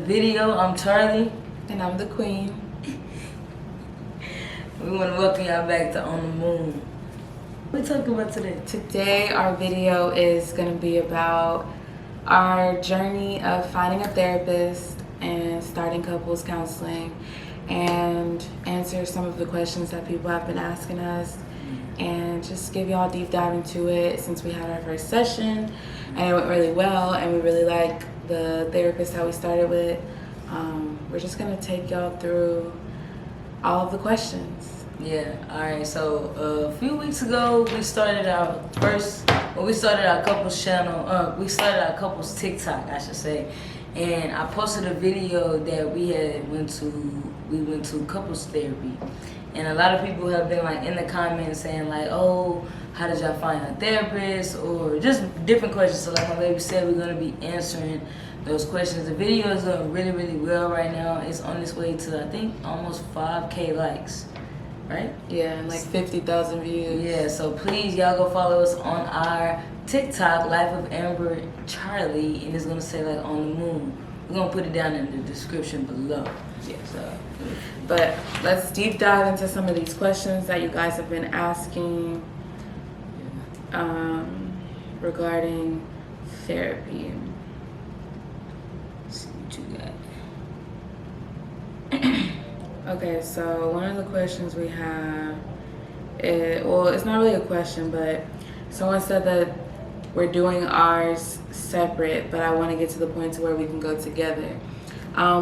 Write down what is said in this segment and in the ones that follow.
video. I'm Charlie. And I'm the Queen. We want to welcome y'all back to On the Moon. What we talking about today? Today our video is going to be about our journey of finding a therapist and starting couples counseling, and answer some of the questions that people have been asking us, and just give y'all a deep dive into it since we had our first session and it went really well and we really like the therapist that we started with. We're just going to take y'all through all of the questions. Yeah, alright, so a few weeks ago we started our couples channel, we started our couples TikTok, I should say, and I posted a video that we went to couples therapy, and a lot of people have been like in the comments saying like, oh, how did y'all find a therapist, or just different questions. So like my baby said, we're going to be answering those questions. The video is doing really, really well right now. It's on its way to, I think, almost 5K likes. Right? Yeah, and like 50,000 views. Yeah, so please, y'all go follow us on our TikTok, Life of Amber Charlie, and it's gonna say like On the Moon. We're gonna put it down in the description below. Yeah. So, but let's deep dive into some of these questions that you guys have been asking regarding therapy. Let's see what you got. Okay, so one of the questions we have well, it's not really a question, but someone said that we're doing ours separate, but I want to get to the point to where we can go together.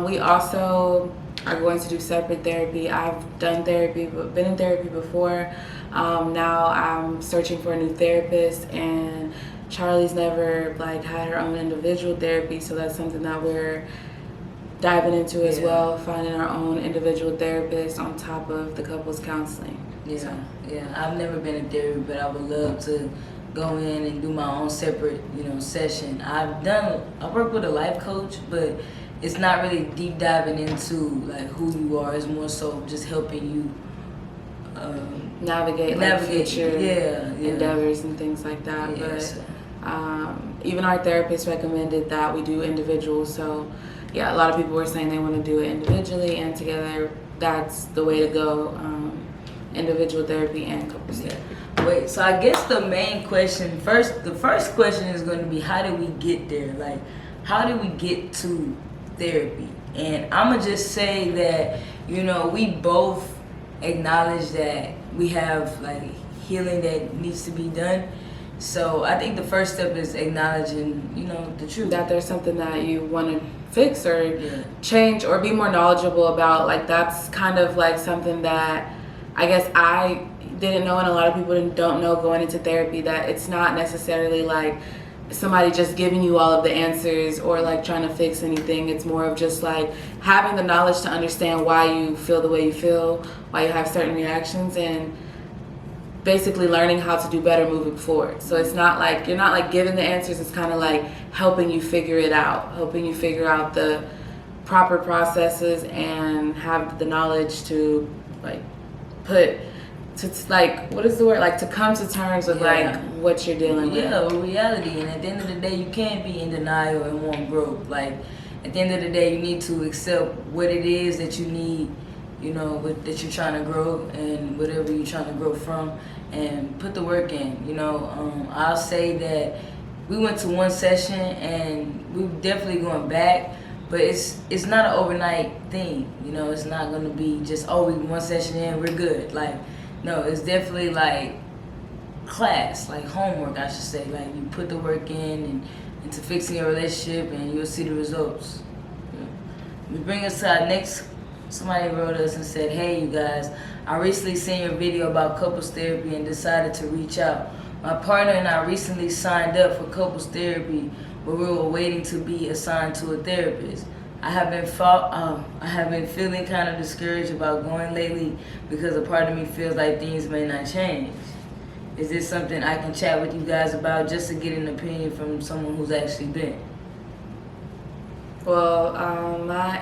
We also are going to do separate therapy. I've done therapy, but been in therapy before. Now I'm searching for a new therapist, and Charlie's never like had her own individual therapy, so that's something that we're diving into as well, finding our own individual therapist on top of the couples counseling. Yeah, I've never been in therapy, but I would love to go in and do my own separate, session. I work with a life coach, but it's not really deep diving into like who you are. It's more so just helping you navigate future endeavors and things like that. Yes. But even our therapist recommended that we do individual. So yeah, a lot of people were saying they want to do it individually and together. That's the way to go. Individual therapy and couples therapy. Wait, so I guess the main question the first question is going to be, how did we get there? Like, how did we get to therapy? And I'm going to just say that, we both acknowledge that we have like healing that needs to be done. So I think the first step is acknowledging, the truth. That there's something that you want to fix or change or be more knowledgeable about. Like, that's kind of like something that I guess I didn't know, and a lot of people don't know going into therapy, that it's not necessarily like somebody just giving you all of the answers or like trying to fix anything. It's more of just like having the knowledge to understand why you feel the way you feel, why you have certain reactions, and basically learning how to do better moving forward. So it's not like you're not like giving the answers, it's kind of like helping you figure it out, helping you figure out the proper processes and have the knowledge to like to come to terms with like what you're dealing with. Yeah, with reality. And at the end of the day, you can't be in denial and want growth. Like, at the end of the day, you need to accept what it is that you need, that you're trying to grow, and whatever you're trying to grow from, and put the work in. I'll say that we went to one session and we're definitely going back, but it's not an overnight thing. It's not going to be just, we one session in, we're good. Like, no, it's definitely like class, like homework, I should say. Like, you put the work in into fixing your relationship, and you'll see the results. We bring us to our next. Somebody wrote us and said, hey, you guys, I recently seen your video about couples therapy and decided to reach out. My partner and I recently signed up for couples therapy, but we were waiting to be assigned to a therapist. I have been feeling kind of discouraged about going lately because a part of me feels like things may not change. Is this something I can chat with you guys about, just to get an opinion from someone who's actually been? Well,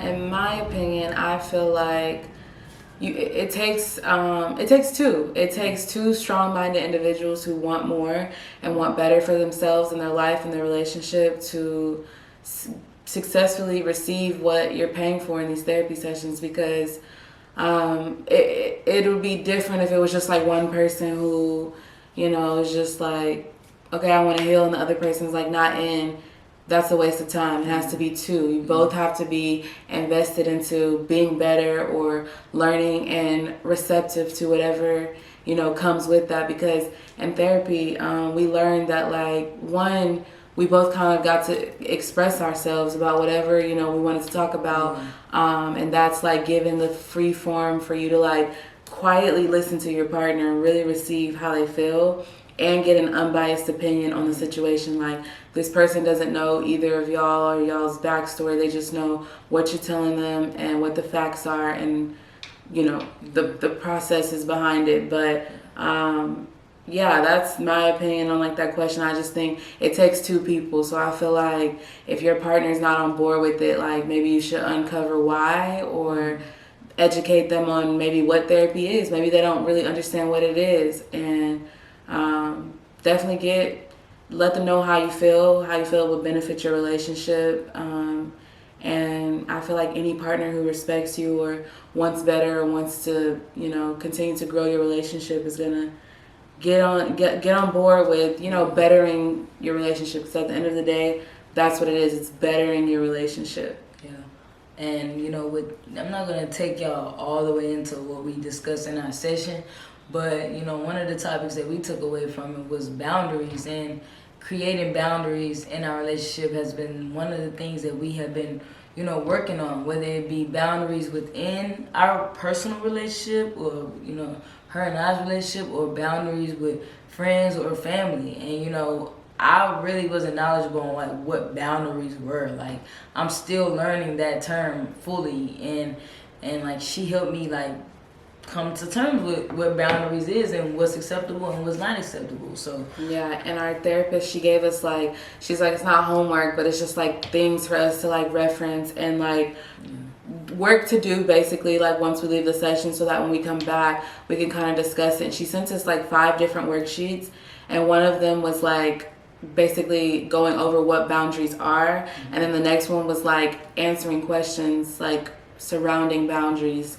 in my opinion, I feel like it takes two. It takes two strong-minded individuals who want more and want better for themselves and their life and their relationship to successfully receive what you're paying for in these therapy sessions, because it would be different if it was just like one person who, you know, is just like, okay, I want to heal, and the other person's like not in. That's a waste of time. It has to be two. You both have to be invested into being better or learning and receptive to whatever, you know, comes with that. Because in therapy, we learned that, like, one, we both kind of got to express ourselves about whatever, you know, we wanted to talk about. And that's like giving the free form for you to like quietly listen to your partner and really receive how they feel and get an unbiased opinion on the situation. Like, this person doesn't know either of y'all or y'all's backstory. They just know what you're telling them and what the facts are, and, you know, the processes behind it. But yeah, that's my opinion on like that question. I just think it takes two people. So I feel like if your partner's not on board with it, like, maybe you should uncover why, or educate them on maybe what therapy is. Maybe they don't really understand what it is, and definitely let them know how you feel would benefit your relationship. And I feel like any partner who respects you or wants better or wants to, you know, continue to grow your relationship is gonna get on board with, you know, bettering your relationship. Because at the end of the day, that's what it is. It's bettering your relationship. Yeah. And, you know, I'm not going to take y'all all the way into what we discussed in our session, but, you know, one of the topics that we took away from it was boundaries. And creating boundaries in our relationship has been one of the things that we have been, you know, working on, whether it be boundaries within our personal relationship, or, you know, her and I's relationship, or boundaries with friends or family. And, you know, I really wasn't knowledgeable on like what boundaries were. Like, I'm still learning that term fully, and like, she helped me like come to terms with what boundaries is and what's acceptable and what's not acceptable. So yeah, and our therapist, she gave us like, she's like, it's not homework, but it's just like things for us to like reference and like work to do, basically, like once we leave the session, so that when we come back we can kind of discuss it. And she sent us like 5 different worksheets, and one of them was like basically going over what boundaries are, and then the next one was like answering questions like surrounding boundaries.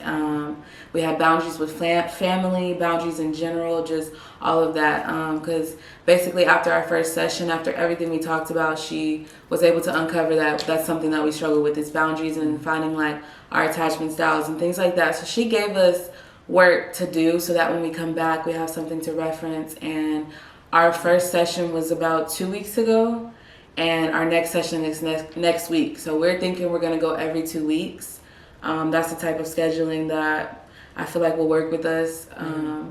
We had boundaries with family, boundaries in general, just all of that. Because basically after our first session, after everything we talked about, she was able to uncover that that's something that we struggle with, is boundaries and finding like our attachment styles and things like that. So she gave us work to do so that when we come back, we have something to reference. And our first session was about 2 weeks ago, and our next session is next week. So we're thinking we're going to go every 2 weeks. That's the type of scheduling that I feel like will work with us,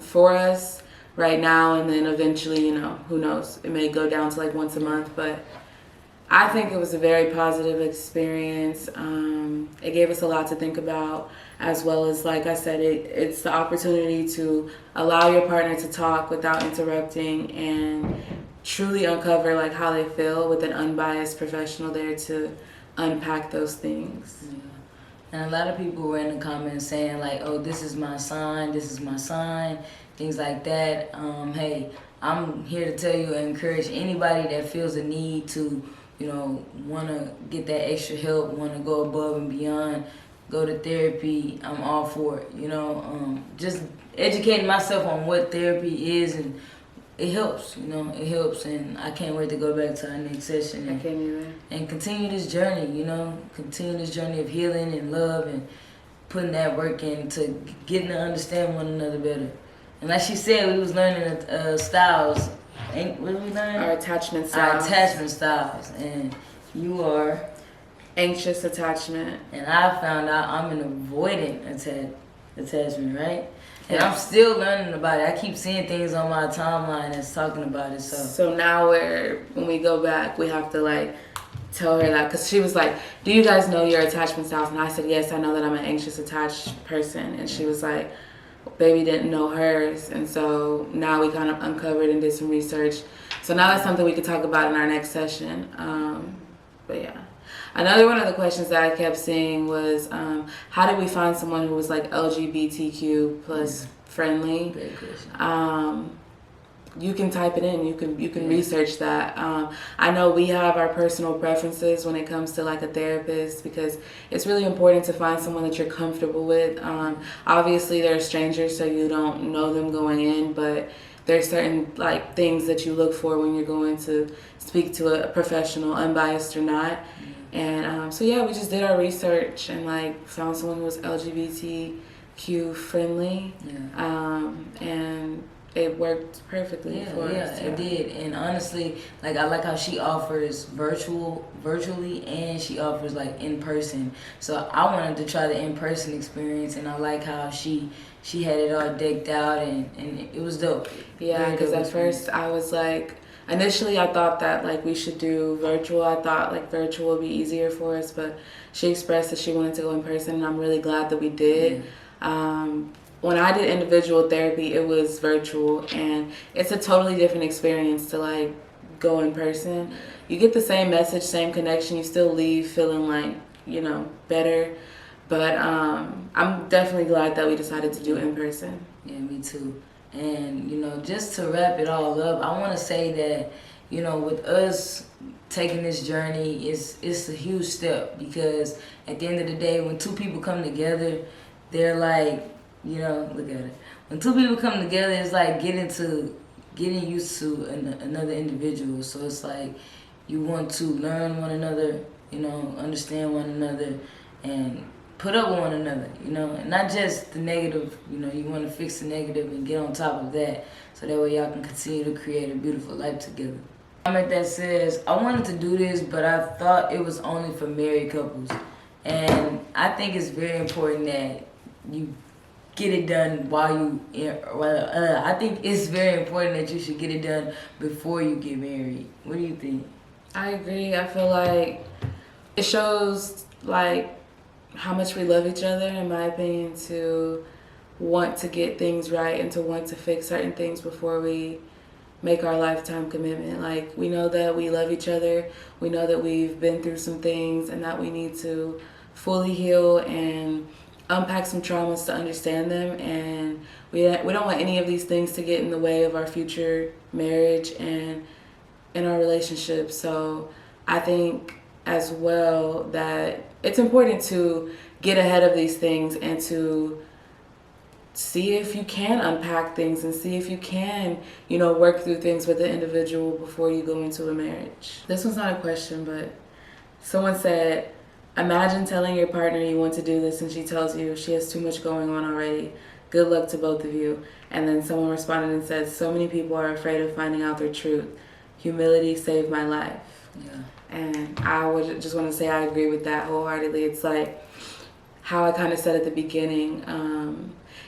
for us right now. And then eventually, you know, who knows, it may go down to like once a month. But I think it was a very positive experience. It gave us a lot to think about, as well as, like I said, it's the opportunity to allow your partner to talk without interrupting and truly uncover like how they feel, with an unbiased professional there to unpack those things. Yeah. And a lot of people were in the comments saying like, oh, this is my sign, things like that. Hey, I'm here to tell you and encourage anybody that feels a need to, you know, want to get that extra help, want to go above and beyond, go to therapy. I'm all for it, you know. Just educating myself on what therapy is, and it helps, you know, it helps. And I can't wait to go back to our next session and continue this journey, you know, continue this journey of healing and love, and putting that work in to getting to understand one another better. And like she said, we was learning styles. What did we learn? Our attachment styles. Our attachment styles. And you are anxious attachment. And I found out I'm an avoidant attachment, right? And I'm still learning about it. I keep seeing things on my timeline that's talking about it. So now when we go back, we have to like tell her that, because she was like, do you guys know your attachment styles? And I said, yes, I know that I'm an anxious attached person. And she was like, baby didn't know hers. And so now we kind of uncovered and did some research. So now that's something we could talk about in our next session. But yeah. Another one of the questions that I kept seeing was, how did we find someone who was like LGBTQ plus friendly? Great question. you can type it in. You can research that. I know we have our personal preferences when it comes to like a therapist, because it's really important to find someone that you're comfortable with. Obviously, they're strangers, so you don't know them going in, but there's certain like things that you look for when you're going to speak to a professional, unbiased or not. And so yeah, we just did our research and like found someone who was LGBTQ friendly. And it worked perfectly for us. Yeah, it did. And honestly, like I like how she offers virtually, and she offers like in person. So I wanted to try the in person experience, and I like how she had it all decked out, and it was dope. Yeah, because at first I was like, initially I thought that like we should do virtual. I thought like virtual would be easier for us, but she expressed that she wanted to go in person, and I'm really glad that we did. When I did individual therapy, it was virtual, and it's a totally different experience to like go in person. You get the same message, same connection. You still leave feeling like, better. But I'm definitely glad that we decided to do in person. Yeah, me too. And just to wrap it all up, I want to say that with us taking this journey, it's a huge step, because at the end of the day, when two people come together, they're like, look at it. When two people come together, it's like getting used to another individual. So it's like you want to learn one another, understand one another, and put up with one another, and not just the negative. You want to fix the negative and get on top of that, so that way y'all can continue to create a beautiful life together. Comment that says, I wanted to do this, but I thought it was only for married couples. And I think it's very important that you get it done while I think it's very important that you should get it done before you get married. What do you think? I agree. I feel like it shows like how much we love each other, in my opinion, to want to get things right and to want to fix certain things before we make our lifetime commitment. Like, we know that we love each other. We know that we've been through some things and that we need to fully heal and unpack some traumas to understand them, and we don't want any of these things to get in the way of our future marriage and in our relationship. So I think as well that it's important to get ahead of these things and to see if you can unpack things and see if you can, work through things with the individual before you go into a marriage. This one's not a question, but someone said, imagine telling your partner you want to do this and she tells you she has too much going on already. Good luck to both of you. And then someone responded and said, so many people are afraid of finding out their truth. Humility saved my life. Yeah. And I would just want to say I agree with that wholeheartedly. It's like how I kind of said at the beginning.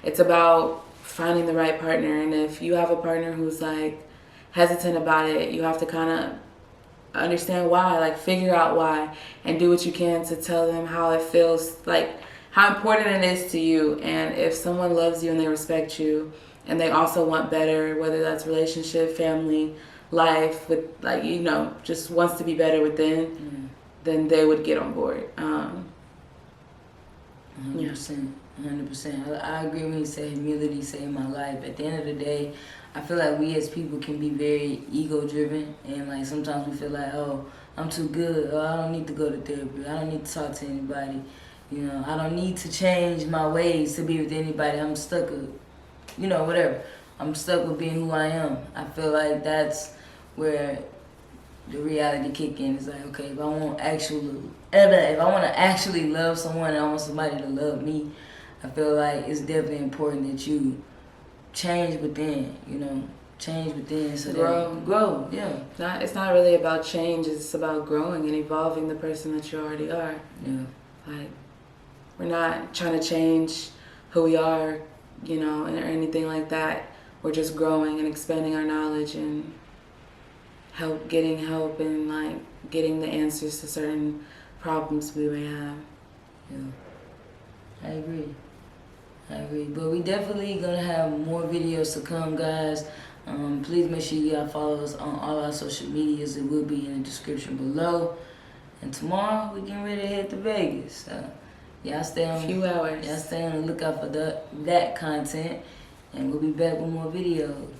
It's about finding the right partner. And if you have a partner who's like hesitant about it, you have to kind of understand why, like figure out why, and do what you can to tell them how it feels, like how important it is to you. And if someone loves you and they respect you and they also want better, whether that's relationship, family, life, with like, just wants to be better within, then they would get on board. 100%. I agree when you say humility saved my life. At the end of the day, I feel like we as people can be very ego driven, and like sometimes we feel like, oh, I'm too good, I don't need to go to therapy, I don't need to talk to anybody, I don't need to change my ways to be with anybody, I'm stuck with, whatever. I'm stuck with being who I am. I feel like that's where the reality kick in. It's like, okay, if I want to actually love someone and I want somebody to love me, I feel like it's definitely important that you change within, change within so grow. Yeah. It's not really about change, it's about growing and evolving the person that you already are. Yeah. Like, we're not trying to change who we are, or anything like that. We're just growing and expanding our knowledge and getting help and like getting the answers to certain problems we may have. Yeah. I agree. But we definitely gonna have more videos to come, guys. Please make sure you follow us on all our social medias. It will be in the description below. And tomorrow we getting ready to head to Vegas. So y'all stay on. Few hours. Y'all stay on the lookout for that content, and we'll be back with more videos.